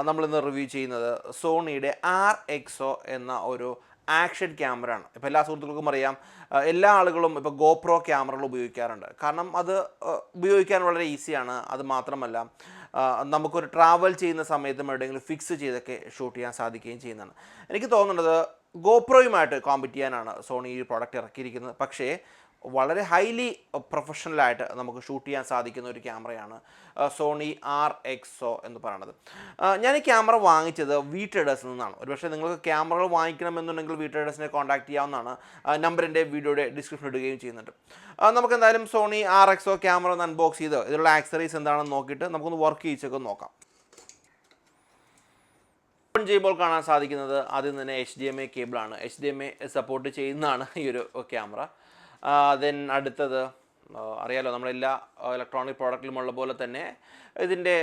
നമ്മളിന്ന് റിവ്യൂ ചെയ്യുന്നത് സോണിയുടെ RXO എന്ന ഒരു ആക്ഷൻ ക്യാമറയാണ്. ഇപ്പോൾ എല്ലാ സുഹൃത്തുക്കൾക്കും അറിയാം, എല്ലാ ആളുകളും ഇപ്പോൾ ഗോപ്രോ ക്യാമറകൾ ഉപയോഗിക്കാറുണ്ട്. കാരണം അത് ഉപയോഗിക്കാൻ വളരെ ഈസിയാണ്. അത് മാത്രമല്ല, നമുക്കൊരു ട്രാവൽ ചെയ്യുന്ന സമയത്തും എവിടെയെങ്കിലും ഫിക്സ് ചെയ്തൊക്കെ ഷൂട്ട് ചെയ്യാൻ സാധിക്കുകയും ചെയ്യുന്നതാണ്. എനിക്ക് തോന്നുന്നത് ഗോപ്രോയുമായിട്ട് കോമ്പറ്റ് ചെയ്യാനാണ് സോണി ഈ പ്രോഡക്റ്റ് ഇറക്കിയിരിക്കുന്നത്. പക്ഷേ വളരെ ഹൈലി പ്രൊഫഷണലായിട്ട് നമുക്ക് ഷൂട്ട് ചെയ്യാൻ സാധിക്കുന്ന ഒരു ക്യാമറയാണ് സോണി RXO എന്ന് പറയുന്നത്. ഞാൻ ഈ ക്യാമറ വാങ്ങിച്ചത് വി ട്രേഡേഴ്സിൽ നിന്നാണ്. ഒരുപക്ഷെ നിങ്ങൾക്ക് ക്യാമറകൾ വാങ്ങിക്കണമെന്നുണ്ടെങ്കിൽ വി ട്രേഡേഴ്സിനെ കോൺടാക്ട് ചെയ്യാവുന്നതാണ്. നമ്പർ എൻ്റെ വീഡിയോയുടെ ഡിസ്ക്രിപ്ഷൻ ഇടുകയും ചെയ്യുന്നുണ്ട്. നമുക്ക് എന്തായാലും സോണി RXO ക്യാമറ ഒന്ന് അൺബോക്സ് ചെയ്ത് ഇതിലുള്ള ആക്സറീസ് എന്താണെന്ന് നോക്കിയിട്ട് നമുക്കൊന്ന് വർക്ക് ചെയ്യിച്ചൊക്കെ നോക്കാം. ഓപ്പൺ ചെയ്യുമ്പോൾ കാണാൻ സാധിക്കുന്നത് ആദ്യം തന്നെ HDMI കേബിളാണ്. HDMI സപ്പോർട്ട് ചെയ്യുന്നതാണ് ഈ ഒരു ക്യാമറ. ദെൻ അടുത്തത് അറിയാലോ, നമ്മളെല്ലാ ഇലക്ട്രോണിക് പ്രോഡക്റ്റിലുമുള്ള പോലെ തന്നെ ഇതിൻ്റെ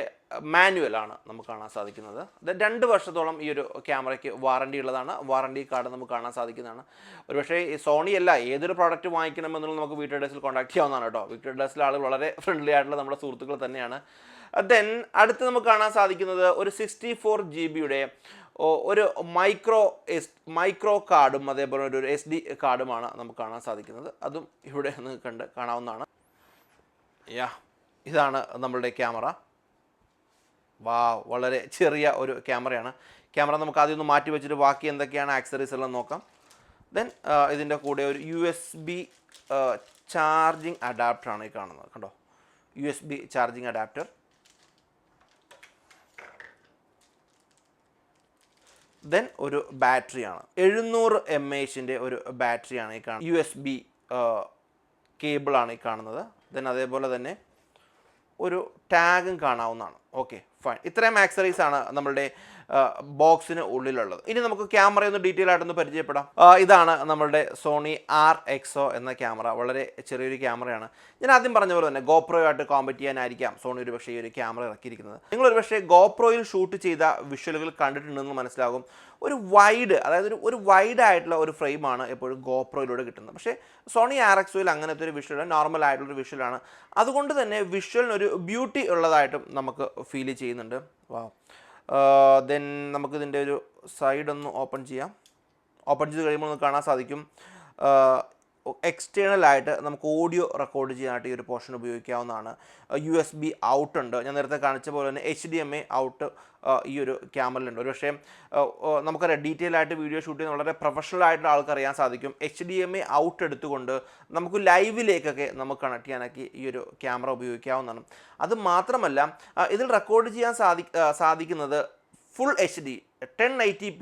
മാനുവലാണ് നമുക്ക് കാണാൻ സാധിക്കുന്നത്. ദെൻ 2 വർഷത്തോളം ഈ ഒരു ക്യാമറയ്ക്ക് വാറണ്ടി ഉള്ളതാണ്. വാറണ്ടി കാർഡ് നമുക്ക് കാണാൻ സാധിക്കുന്നതാണ്. ഒരുപക്ഷേ ഈ സോണി അല്ല, ഏതൊരു പ്രോഡക്റ്റ് വാങ്ങിക്കണമെന്നുള്ളത് നമുക്ക് വി ട്രേഡേഴ്സിൽ കോൺടാക്ട് ചെയ്യാവുന്നതാണ് കേട്ടോ. വി ട്രേഡേഴ്സിലെ ആളുകൾ വളരെ ഫ്രണ്ട്ലി ആയിട്ടുള്ള നമ്മുടെ സുഹൃത്തുക്കൾ തന്നെയാണ്. ദെൻ അടുത്ത് നമുക്ക് കാണാൻ സാധിക്കുന്നത് ഒരു 64 GB ഒരു മൈക്രോ കാർഡും അതേപോലെ ഒരു SD കാർഡുമാണ് നമുക്ക് കാണാൻ സാധിക്കുന്നത്. അതും ഇവിടെ നിങ്ങൾക്ക് കാണാവുന്നതാണ്. ഇതാണ് നമ്മളുടെ ക്യാമറ. വളരെ ചെറിയ ഒരു ക്യാമറയാണ്. ക്യാമറ നമുക്ക് ആദ്യം ഒന്ന് മാറ്റി വെച്ചിട്ട് ബാക്കി എന്തൊക്കെയാണ് ആക്സറീസ് എല്ലാം നോക്കാം. ദെൻ ഇതിൻ്റെ കൂടെ ഒരു USB ചാർജിങ് അഡാപ്റ്ററാണ് ഈ കാണുന്നത്, കണ്ടോ. USB charging adapter. ദെൻ ഒരു ബാറ്ററിയാണ്, 700 mAh ഒരു ബാറ്ററിയാണ് ഈ കാണുന്നത്. USB കേബിളാണ് ഈ കാണുന്നത്. ദെൻ അതേപോലെ തന്നെ ഒരു ടാഗും കാണാവുന്നതാണ്. Okay, fine. ഇത്രയും ആക്സറീസ് ആണ് നമ്മളുടെ ബോക്സിന് ഉള്ളിലുള്ളത്. ഇനി നമുക്ക് ക്യാമറ ഒന്ന് ഡീറ്റെയിൽ ആയിട്ടൊന്ന് പരിചയപ്പെടാം. ഇതാണ് നമ്മളുടെ സോണി RXO എന്ന ക്യാമറ. വളരെ ചെറിയൊരു ക്യാമറയാണ്. ഞാൻ ആദ്യം പറഞ്ഞ പോലെ തന്നെ ഗോപ്രോയുമായിട്ട് കോമ്പറ്റ് ചെയ്യാനായിരിക്കാം സോണി ഒരു പക്ഷേ ഈ ഒരു ക്യാമറ ഇറക്കിയിരിക്കുന്നത്. നിങ്ങളൊരു പക്ഷേ ഗോപ്രോയിൽ ഷൂട്ട് ചെയ്ത വിഷ്വലുകൾ കണ്ടിട്ടുണ്ടെന്ന് മനസ്സിലാകും. ഒരു വൈഡ്, അതായത് ഒരു വൈഡ് ആയിട്ടുള്ള ഒരു ഫ്രെയിമാണ് എപ്പോഴും ഗോപ്രോയിലൂടെ കിട്ടുന്നത്. പക്ഷേ സോണി RXOയിൽ അങ്ങനത്തെ ഒരു വിഷ്വൽ നോർമൽ ആയിട്ടുള്ളൊരു വിഷ്വലാണ്. അതുകൊണ്ട് തന്നെ വിഷ്വലിനൊരു ബ്യൂട്ടി ഉള്ളതായിട്ടും നമുക്ക് ഫീൽ ചെയ്യുന്നുണ്ട്. ദെൻ നമുക്കിതിൻ്റെ ഒരു സൈഡൊന്ന് ഓപ്പൺ ചെയ്യാം. ഓപ്പൺ ചെയ്ത് കഴിയുമ്പോൾ നമുക്ക് കാണാൻ സാധിക്കും എക്സ്റ്റേണൽ ആയിട്ട് നമുക്ക് ഓഡിയോ റെക്കോർഡ് ചെയ്യാനായിട്ട് ഈ ഒരു പോർഷൻ ഉപയോഗിക്കാവുന്നതാണ്. USB ഔട്ട് ഉണ്ട്. ഞാൻ നേരത്തെ കാണിച്ച പോലെ തന്നെ HDMI ഔട്ട് ഈ ഒരു ക്യാമറയിലുണ്ട്. ഒരു പക്ഷേ നമുക്കറിയാം, ഡീറ്റെയിൽ ആയിട്ട് വീഡിയോ ഷൂട്ട് ചെയ്യുന്ന വളരെ പ്രൊഫഷണൽ ആയിട്ടുള്ള ആൾക്ക് അറിയാൻ സാധിക്കും. HDMI ഔട്ട് എടുത്തുകൊണ്ട് നമുക്ക് ലൈവിലേക്കൊക്കെ നമുക്ക് കണക്ട് ചെയ്യാനൊക്കെ ഈ ഒരു ക്യാമറ ഉപയോഗിക്കാവുന്നതാണ്. അത് മാത്രമല്ല, ഇതിൽ റെക്കോർഡ് ചെയ്യാൻ സാധിക്കുന്നത് ഫുൾ HD 1080p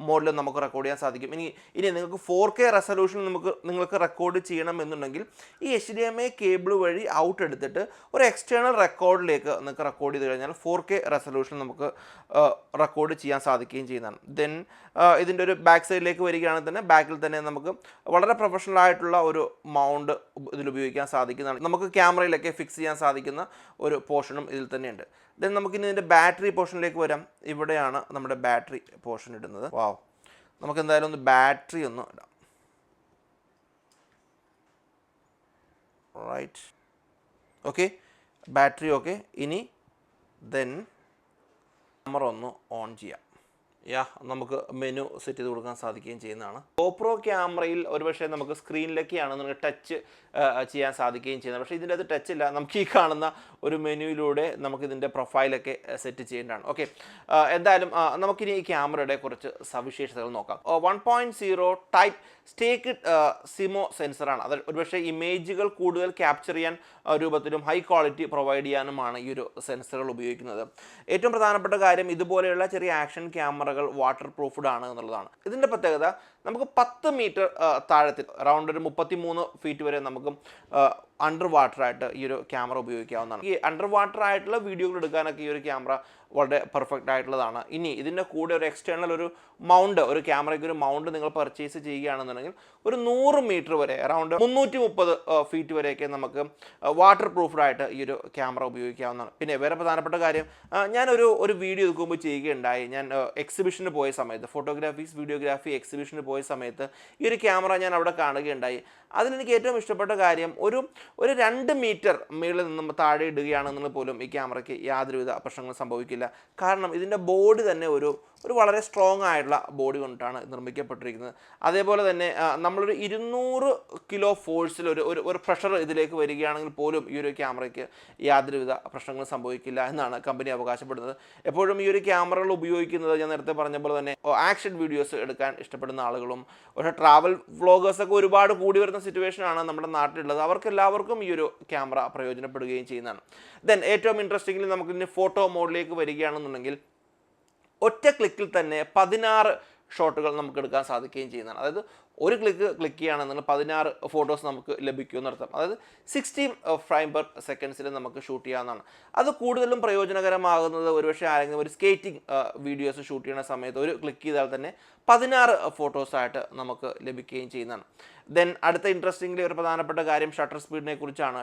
മോഡിൽ നമുക്ക് റെക്കോർഡ് ചെയ്യാൻ സാധിക്കും. ഇനി നിങ്ങൾക്ക് 4K റെസൊല്യൂഷൻ നിങ്ങൾക്ക് റെക്കോർഡ് ചെയ്യണമെന്നുണ്ടെങ്കിൽ ഈ HDMI കേബിൾ വഴി ഔട്ട് എടുത്തിട്ട് ഒരു എക്സ്റ്റേണൽ റെക്കോർഡിലേക്ക് നിങ്ങൾക്ക് റെക്കോർഡ് ചെയ്ത് കഴിഞ്ഞാൽ 4K റെസൊല്യൂഷൻ നമുക്ക് റെക്കോർഡ് ചെയ്യാൻ സാധിക്കുകയും ചെയ്യുന്നതാണ്. ദെൻ ഇതിൻ്റെ ഒരു ബാക്ക് സൈഡിലേക്ക് വരികയാണെങ്കിൽ തന്നെ ബാക്കിൽ തന്നെ നമുക്ക് വളരെ പ്രൊഫഷണൽ ആയിട്ടുള്ള ഒരു മൗണ്ട് ഇതിൽ ഉപയോഗിക്കാൻ സാധിക്കുന്നതാണ്. നമുക്ക് ക്യാമറയിലൊക്കെ ഫിക്സ് ചെയ്യാൻ സാധിക്കുന്ന ഒരു പോർഷനും ഇതിൽ തന്നെയുണ്ട്. ദെൻ നമുക്കിനി ഇതിൻ്റെ ബാറ്ററി പോർഷനിലേക്ക് വരാം. ഇവിടെയാണ് നമ്മുടെ ബാറ്ററി പോർഷൻ ഇടുന്നത്. നമുക്ക് എന്തായാലും ഒന്ന് ബാറ്ററി ഒന്ന് ഇടാം. Right, okay, battery okay. ഇനി ദെൻ ക്യാമറ ഒന്ന് ഓൺ ചെയ്യാം. നമുക്ക് മെനു സെറ്റ് ചെയ്ത് കൊടുക്കാൻ സാധിക്കുകയും ചെയ്യുന്നതാണ്. ഗോപ്രോ ക്യാമറയിൽ ഒരുപക്ഷെ നമുക്ക് സ്ക്രീനിലേക്കാണ് നമുക്ക് ടച്ച് ചെയ്യാൻ സാധിക്കുകയും ചെയ്യുന്നത്. പക്ഷേ ഇതിൻ്റെ അത് ടച്ച് ഇല്ല. നമുക്ക് ഈ കാണുന്ന ഒരു മെനുവിലൂടെ നമുക്കിതിൻ്റെ പ്രൊഫൈലൊക്കെ സെറ്റ് ചെയ്യേണ്ടതാണ്. ഓക്കെ, എന്തായാലും നമുക്കിനി ഈ ക്യാമറയുടെ കുറച്ച് സവിശേഷതകൾ നോക്കാം. 1.0 ടൈപ്പ് സ്റ്റേക്ക് സിമോ സെൻസറാണ്. അത് ഒരുപക്ഷെ ഇമേജുകൾ കൂടുതൽ ക്യാപ്ചർ ചെയ്യാൻ രൂപത്തിലും ഹൈ ക്വാളിറ്റി പ്രൊവൈഡ് ചെയ്യാനുമാണ് ഈ ഒരു സെൻസറുകൾ ഉപയോഗിക്കുന്നത്. ഏറ്റവും പ്രധാനപ്പെട്ട കാര്യം, ഇതുപോലെയുള്ള ചെറിയ ആക്ഷൻ ക്യാമറകൾ വാട്ടർ പ്രൂഫ്ഡ് ആണ് എന്നുള്ളതാണ്. ഇതിൻ്റെ പ്രത്യേകത, നമുക്ക് 10 മീറ്റർ താഴത്തിൽ അറൗണ്ട് ഒരു 33 ഫീറ്റ് വരെ നമുക്ക് അണ്ടർ വാട്ടറായിട്ട് ഈ ഒരു ക്യാമറ ഉപയോഗിക്കാവുന്നതാണ്. ഈ അണ്ടർ വാട്ടർ ആയിട്ടുള്ള വീഡിയോകൾ എടുക്കാനൊക്കെ ഈ ഒരു ക്യാമറ വളരെ പെർഫെക്റ്റ് ആയിട്ടുള്ളതാണ്. ഇനി ഇതിൻ്റെ കൂടെ ഒരു എക്സ്റ്റേണൽ ഒരു മൗണ്ട്, ഒരു ക്യാമറയ്ക്ക് ഒരു മൗണ്ട് നിങ്ങൾ പർച്ചേസ് ചെയ്യുകയാണെന്നുണ്ടെങ്കിൽ ഒരു 100 മീറ്റർ വരെ അറൗണ്ട് 330 ഫീറ്റ് വരെയൊക്കെ നമുക്ക് വാട്ടർ പ്രൂഫ്ഡ് ആയിട്ട് ഈ ഒരു ക്യാമറ ഉപയോഗിക്കാവുന്നതാണ്. പിന്നെ വേറെ പ്രധാനപ്പെട്ട കാര്യം, ഞാനൊരു വീഡിയോ എടുക്കുമ്പോൾ ചെയ്യുകയുണ്ടായി. ഞാൻ എക്സിബിഷന് പോയ സമയത്ത്, ഫോട്ടോഗ്രാഫീസ് വീഡിയോഗ്രാഫി എക്സിബിഷന് പോയ സമയത്ത് ഈ ഒരു ക്യാമറ ഞാൻ അവിടെ കാണുകയുണ്ടായി. അതിലെനിക്ക് ഏറ്റവും ഇഷ്ടപ്പെട്ട കാര്യം ഒരു 2 മീറ്റർ മുകളിൽ നിന്നും താഴെ ഇടുകയാണെന്നുള്ള പോലും ഈ ക്യാമറയ്ക്ക് യാതൊരുവിധ പ്രശ്നങ്ങളും സംഭവിക്കില്ല. കാരണം ഇതിൻ്റെ ബോഡി തന്നെ ഒരു വളരെ സ്ട്രോങ് ആയിട്ടുള്ള ബോഡി കൊണ്ടിട്ടാണ് നിർമ്മിക്കപ്പെട്ടിരിക്കുന്നത്. അതേപോലെ തന്നെ നമ്മളൊരു 200 കിലോ ഫോഴ്സിൽ ഒരു പ്രഷർ ഇതിലേക്ക് വരികയാണെങ്കിൽ പോലും ഈ ഒരു ക്യാമറയ്ക്ക് യാതൊരുവിധ പ്രശ്നങ്ങളും സംഭവിക്കില്ല എന്നാണ് കമ്പനി അവകാശപ്പെടുന്നത്. എപ്പോഴും ഈ ഒരു ക്യാമറകൾ ഉപയോഗിക്കുന്നത് ഞാൻ നേരത്തെ പറഞ്ഞ പോലെ തന്നെ ആക്ഷൻ വീഡിയോസ് എടുക്കാൻ ഇഷ്ടപ്പെടുന്ന ആളുകളും പക്ഷേ ട്രാവൽ വ്ളോഗേഴ്സൊക്കെ ഒരുപാട് കൂടി വരുന്ന സിറ്റുവേഷനാണ് നമ്മുടെ നാട്ടിലുള്ളത്. അവർക്കെല്ലാവർക്കും ഈ ഒരു ക്യാമറ പ്രയോജനപ്പെടുകയും ചെയ്യുന്നതാണ്. ദെൻ ഏറ്റവും ഇൻട്രസ്റ്റിംഗിൽ നമുക്കിതിന് ഫോട്ടോ മോഡിലേക്ക് വരികയാണെന്നുണ്ടെങ്കിൽ ഒറ്റ ക്ലിക്കിൽ തന്നെ 16 ഷോട്ടുകൾ നമുക്ക് എടുക്കാൻ സാധിക്കുകയും ചെയ്യുന്നതാണ്. അതായത് ഒരു ക്ലിക്ക് ചെയ്യുകയാണെന്നുണ്ടെങ്കിൽ 16 ഫോട്ടോസ് നമുക്ക് ലഭിക്കുമെന്നർത്ഥം. അതായത് 60 ഫ്രെയിം പെർ സെക്കൻഡ്സിൽ നമുക്ക് ഷൂട്ട് ചെയ്യാവുന്നതാണ്. അത് കൂടുതലും പ്രയോജനകരമാകുന്നത് ഒരുപക്ഷെ ആരെങ്കിലും ഒരു സ്കേറ്റിംഗ് വീഡിയോസ് ഷൂട്ട് ചെയ്യുന്ന സമയത്ത് ഒരു ക്ലിക്ക് ചെയ്താൽ തന്നെ 16 ഫോട്ടോസായിട്ട് നമുക്ക് ലഭിക്കുകയും ചെയ്യുന്നതാണ്. ദെൻ അടുത്ത ഇൻട്രസ്റ്റിംഗ്ലി ഒരു പ്രധാനപ്പെട്ട കാര്യം ഷട്ടർ സ്പീഡിനെ കുറിച്ചാണ്.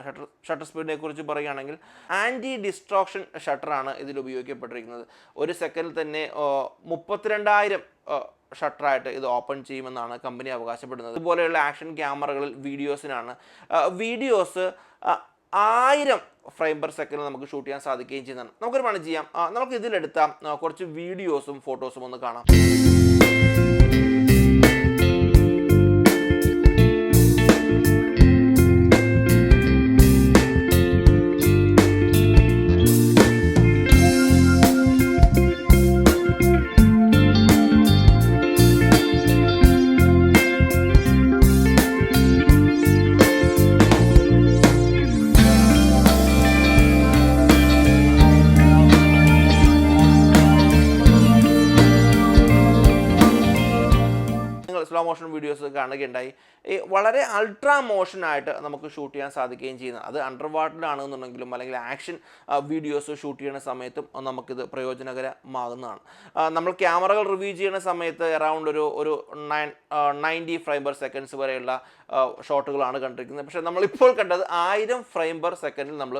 ഷട്ടർ സ്പീഡിനെ കുറിച്ച് പറയുകയാണെങ്കിൽ ആൻറ്റി-ഡിസ്ട്രോക്ഷൻ ഷട്ടറാണ് ഇതിൽ ഉപയോഗിക്കപ്പെട്ടിരിക്കുന്നത്. ഒരു സെക്കൻഡിൽ തന്നെ 32,000 ഷട്ടറായിട്ട് ഇത് ഓപ്പൺ ചെയ്യുമെന്നാണ് കമ്പനി അവകാശപ്പെടുന്നത്. ഇതുപോലെയുള്ള ആക്ഷൻ ക്യാമറകളിൽ വീഡിയോസിനാണ് വീഡിയോസ് 1000 ഫ്രെയിം പെർ സെക്കൻഡ് നമുക്ക് ഷൂട്ട് ചെയ്യാൻ സാധിക്കുകയും ചെയ്യുന്നതാണ്. നമുക്കൊരു പണി ചെയ്യാം, നമുക്ക് ഇതിലെടുത്ത കുറച്ച് വീഡിയോസും ഫോട്ടോസും ഒന്ന് കാണാം. സ്ലോ മോഷൻ വീഡിയോസ് കാണുകയുണ്ടായി. ഈ വളരെ അൾട്രാ മോഷനായിട്ട് നമുക്ക് ഷൂട്ട് ചെയ്യാൻ സാധിക്കുകയും ചെയ്യുന്നത്. അത് അണ്ടർ വാട്ടറിലാണെന്നുണ്ടെങ്കിലും അല്ലെങ്കിൽ ആക്ഷൻ വീഡിയോസ് ഷൂട്ട് ചെയ്യുന്ന സമയത്തും നമുക്കിത് പ്രയോജനകരമാകുന്നതാണ്. നമ്മൾ ക്യാമറകൾ റിവ്യൂ ചെയ്യുന്ന സമയത്ത് അറൗണ്ട് ഒരു 90 ഫ്രെയിം പെർ സെക്കൻഡ്സ് വരെയുള്ള ഷോട്ടുകളാണ് കണ്ടിരിക്കുന്നത്. പക്ഷേ നമ്മളിപ്പോൾ കണ്ടത് 1000 ഫ്രെയിം പെർ സെക്കൻഡിൽ നമ്മൾ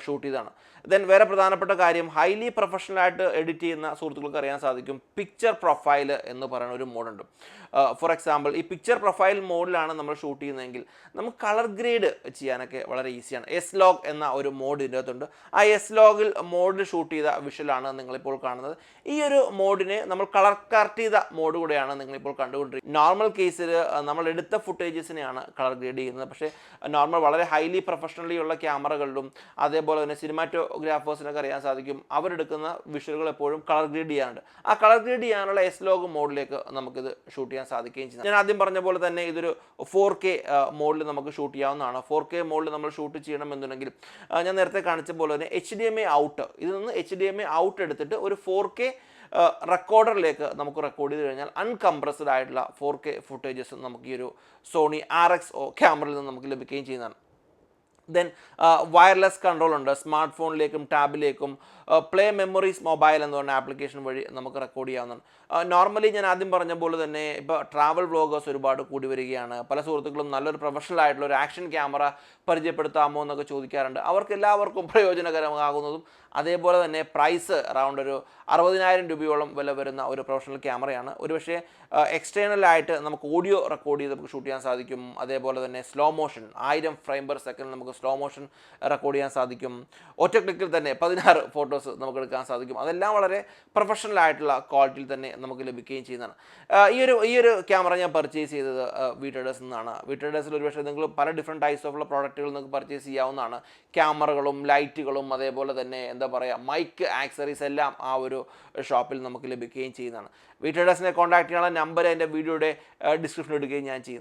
ഷൂട്ട് ചെയ്തതാണ്. ദെൻ വേറെ പ്രധാനപ്പെട്ട കാര്യം, ഹൈലി പ്രൊഫഷണലായിട്ട് എഡിറ്റ് ചെയ്യുന്ന സുഹൃത്തുക്കൾക്ക് അറിയാൻ സാധിക്കും പിക്ചർ പ്രൊഫൈൽ എന്ന് പറയുന്ന ഒരു മോഡുണ്ട്. ഫോർ എക്സാമ്പിൾ ഈ പിക്ചർ പ്രൊഫൈൽ മോഡിലാണ് നമ്മൾ ഷൂട്ട് ചെയ്യുന്നതെങ്കിൽ നമുക്ക് കളർ ഗ്രേഡ് ചെയ്യാനൊക്കെ വളരെ ഈസിയാണ്. എസ് ലോഗ് എന്ന ഒരു മോഡ് ഇതിൻ്റെ അകത്തുണ്ട്. ആ എസ് ലോഗിൽ മോഡിൽ ഷൂട്ട് ചെയ്ത വിഷ്വലാണ് നിങ്ങളിപ്പോൾ കാണുന്നത്. ഈ ഒരു മോഡിനെ നമ്മൾ കളർ കറക്റ്റ് ചെയ്ത മോഡ് കൂടെയാണ് നിങ്ങളിപ്പോൾ കണ്ടുകൊണ്ടിരിക്കുന്നത്. നോർമൽ കേസിൽ നമ്മൾ എടുത്ത ഫുട്ടേജസിനെയാണ് കളർ ഗ്രേഡ് ചെയ്യുന്നത്. പക്ഷേ നോർമൽ വളരെ ഹൈലി പ്രൊഫഷണലി ഉള്ള ക്യാമറകളിലും അതേപോലെ തന്നെ സിനിമാറ്റോഗ്രാഫേഴ്സിനൊക്കെ അറിയാൻ സാധിക്കും അവരെടുക്കുന്ന വിഷ്വലുകൾ എപ്പോഴും കളർ ഗ്രേഡ് ചെയ്യാറുണ്ട്. ആ കളർ ഗ്രേഡ് ചെയ്യാനുള്ള എസ് ലോഗ് മോഡിലേക്ക് നമുക്കിത് ഷൂട്ട് ചെയ്യാൻ സാധിക്കുകയും ചെയ്യും. ഞാൻ ആദ്യം പറഞ്ഞ പോലെ തന്നെ ഇതൊരു 4K മോഡിൽ നമുക്ക് ഷൂട്ട് ചെയ്യാവുന്നതാണ്. 4K മോഡിൽ നമ്മൾ ഷൂട്ട് ചെയ്യണമെന്നുണ്ടെങ്കിൽ ഞാൻ നേരത്തെ കാണിച്ച പോലെ തന്നെ HDMI ഔട്ട്, ഇതിൽ നിന്ന് HDMI ഔട്ട് എടുത്തിട്ട് ഒരു 4K റെക്കോർഡറിലേക്ക് നമുക്ക് റെക്കോർഡ് ചെയ്ത് കഴിഞ്ഞാൽ അൺകംപ്രസ്ഡ് ആയിട്ടുള്ള 4K ഫുട്ടേജസ് നമുക്ക് ഈ ഒരു സോണി RXO ക്യാമറയിൽ നിന്ന് നമുക്ക് ലഭിക്കുകയും ചെയ്യുന്നതാണ്. ദെൻ വയർലെസ് കൺട്രോൾ ഉണ്ട്. സ്മാർട്ട് ഫോണിലേക്കും ടാബിലേക്കും PlayMemories മൊബൈൽ എന്ന് പറഞ്ഞ ആപ്ലിക്കേഷൻ വഴി നമുക്ക് റെക്കോർഡ് ചെയ്യാവുന്നതാണ്. നോർമലി ഞാൻ ആദ്യം പറഞ്ഞ പോലെ തന്നെ ഇപ്പോൾ ട്രാവൽ വ്ളോഗേഴ്സ് ഒരുപാട് കൂടി വരികയാണ്. പല സുഹൃത്തുക്കളും നല്ലൊരു പ്രൊഫഷണൽ ആയിട്ടുള്ള ഒരു ആക്ഷൻ ക്യാമറ പരിചയപ്പെടുത്താമോ എന്നൊക്കെ ചോദിക്കാറുണ്ട്. അവർക്ക് എല്ലാവർക്കും പ്രയോജനകരമാകുന്നതും അതേപോലെ തന്നെ പ്രൈസ് അറൗണ്ട് ഒരു 60,000 രൂപയോളം വില വരുന്ന ഒരു പ്രൊഫഷണൽ ക്യാമറയാണ്. ഒരുപക്ഷെ എക്സ്റ്റേണലായിട്ട് നമുക്ക് ഓഡിയോ റെക്കോർഡ് ചെയ്ത് നമുക്ക് ഷൂട്ട് ചെയ്യാൻ സാധിക്കും. അതേപോലെ തന്നെ slow motion 1000 frame per second നമുക്ക് സ്ലോ മോഷൻ റെക്കോർഡ് ചെയ്യാൻ സാധിക്കും. ഒറ്റ ക്ലിക്കിൽ തന്നെ 16 ഫോട്ടോസ് നമുക്ക് എടുക്കാൻ സാധിക്കും. അതെല്ലാം വളരെ പ്രൊഫഷണൽ ആയിട്ടുള്ള ക്വാളിറ്റിയിൽ തന്നെ നമുക്ക് ലഭിക്കുകയും ചെയ്യുന്നതാണ്. ഈ ഒരു ക്യാമറ ഞാൻ പർച്ചേസ് ചെയ്തത് വീട്ടേഴ്സിൽ നിന്നാണ്. വീട്ടേഴ്സിൽ ഒരുപക്ഷെ നിങ്ങൾ പല ഡിഫറെൻറ്റ് ടൈപ്സ് ഓഫ് പ്രോഡക്റ്റുകൾ നിങ്ങൾക്ക് പർച്ചേസ് ചെയ്യാവുന്നതാണ്. ക്യാമറകളും ലൈറ്റുകളും അതേപോലെ തന്നെ എന്താ പറയുക മൈക്ക് ആക്സറീസ് എല്ലാം ആ ഒരു ഷോപ്പിൽ നമുക്ക് ലഭിക്കുകയും ചെയ്യുന്നതാണ്. വീട്ടേഴ്സിനെ കോൺടാക്ട് ചെയ്യാനുള്ള നമ്പർ എൻ്റെ വീഡിയോയുടെ ഡിസ്ക്രിപ്ഷനിൽ ഇടുകയും ഞാൻ ചെയ്യുന്നു.